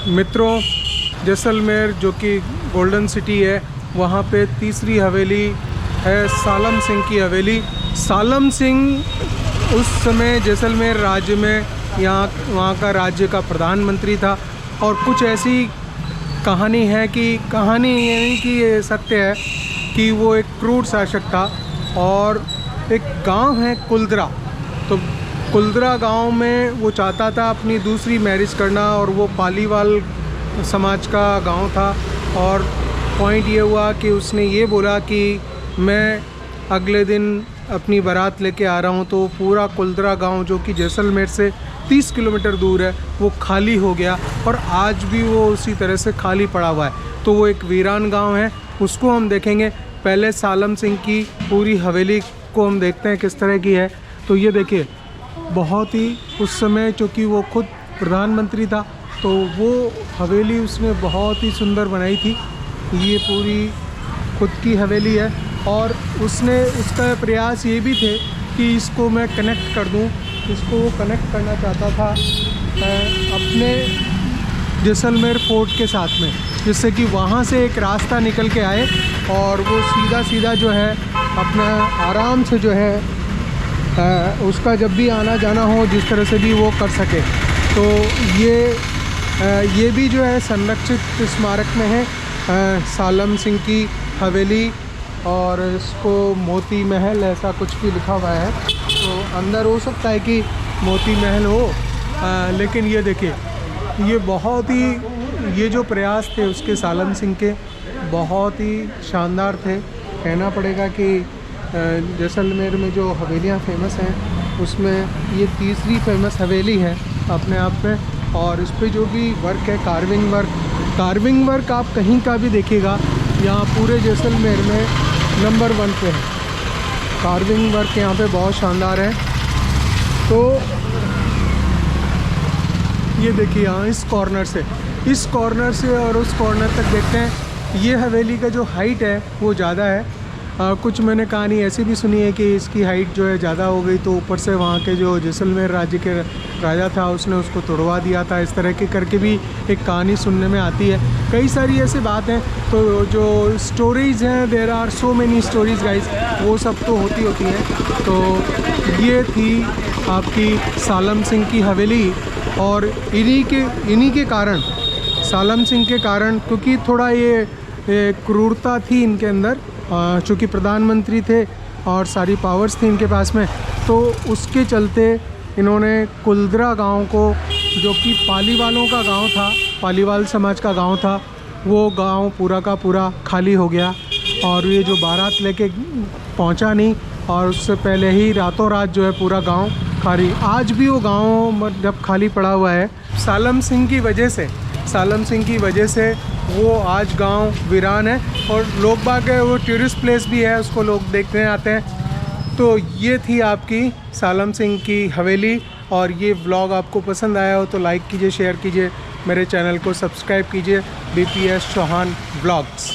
मित्रों, जैसलमेर जो कि गोल्डन सिटी है, वहाँ पे तीसरी हवेली है सालम सिंह की हवेली। सालम सिंह उस समय जैसलमेर राज्य में वहाँ का राज्य का प्रधानमंत्री था। और कुछ ऐसी कहानी है कि कहानी यानी कि ये सत्य है कि वो एक क्रूर शासक था। और एक गांव है कुलदरा, तो कुलदरा गांव में वो चाहता था अपनी दूसरी मैरिज करना, और वो पालीवाल समाज का गांव था। और पॉइंट ये हुआ कि उसने ये बोला कि मैं अगले दिन अपनी बारात लेके आ रहा हूँ, तो पूरा कुलदरा गांव जो कि जैसलमेर से 30 किलोमीटर दूर है वो खाली हो गया, और आज भी वो उसी तरह से खाली पड़ा हुआ है। तो वो एक वीरान गांव है, उसको हम देखेंगे। पहले सालम सिंह की पूरी हवेली को हम देखते हैं किस तरह की है। तो ये देखिए, बहुत ही उस समय चूँकि वो खुद प्रधानमंत्री था, तो वो हवेली उसने बहुत ही सुंदर बनाई थी। ये पूरी खुद की हवेली है, और उसका प्रयास ये भी थे कि इसको मैं कनेक्ट कर दूं। इसको वो कनेक्ट करना चाहता था अपने जैसलमेर फोर्ट के साथ में, जिससे कि वहाँ से एक रास्ता निकल के आए और वो सीधा जो है अपना आराम से जो है उसका जब भी आना जाना हो जिस तरह से भी वो कर सके। तो ये भी जो है संरक्षित स्मारक में है, सालम सिंह की हवेली। और इसको मोती महल ऐसा कुछ भी लिखा हुआ है, तो अंदर हो सकता है कि मोती महल हो। लेकिन ये देखिए, ये बहुत ही ये जो प्रयास थे उसके सालम सिंह के बहुत ही शानदार थे। कहना पड़ेगा कि जैसलमेर में जो हवेलियाँ फेमस हैं उसमें ये तीसरी फेमस हवेली है अपने आप में। और इस पे जो भी वर्क है, कार्विंग वर्क आप कहीं का भी देखिएगा, यहाँ पूरे जैसलमेर में नंबर 1 पे है। कार्विंग वर्क यहाँ पे बहुत शानदार है। तो ये देखिए, यहाँ इस कॉर्नर से और उस कॉर्नर तक देखते हैं। ये हवेली का जो हाइट है वो ज़्यादा है। कुछ मैंने कहानी ऐसी भी सुनी है कि इसकी हाइट जो है ज़्यादा हो गई, तो ऊपर से वहाँ के जो जैसलमेर राज्य के राजा था उसने उसको तोड़वा दिया था। इस तरह के करके भी एक कहानी सुनने में आती है। कई सारी ऐसी बात हैं। तो जो स्टोरीज़ हैं, there are so many stories guys, वो सब तो होती हैं। तो ये थी आपकी सालम सिंह की हवेली। और इन्हीं के कारण, सालम सिंह के कारण, क्योंकि थोड़ा ये क्रूरता थी इनके अंदर, चूँकि प्रधानमंत्री थे और सारी पावर्स थी इनके पास में, तो उसके चलते इन्होंने कुलदरा गांव को, जो कि पालीवालों का गांव था, पालीवाल समाज का गांव था, वो गांव पूरा का पूरा खाली हो गया। और ये जो बारात लेके पहुंचा नहीं, और उससे पहले ही रातों रात जो है पूरा गांव खाली। आज भी वो गांव मतलब खाली पड़ा हुआ है सालम सिंह की वजह से वो आज गांव वीरान है। और लोग बाग है, वो टूरिस्ट प्लेस भी है, उसको लोग देखने आते हैं। तो ये थी आपकी सालम सिंह की हवेली। और ये व्लॉग आपको पसंद आया हो तो लाइक कीजिए, शेयर कीजिए, मेरे चैनल को सब्सक्राइब कीजिए, BPS चौहान व्लॉग्स।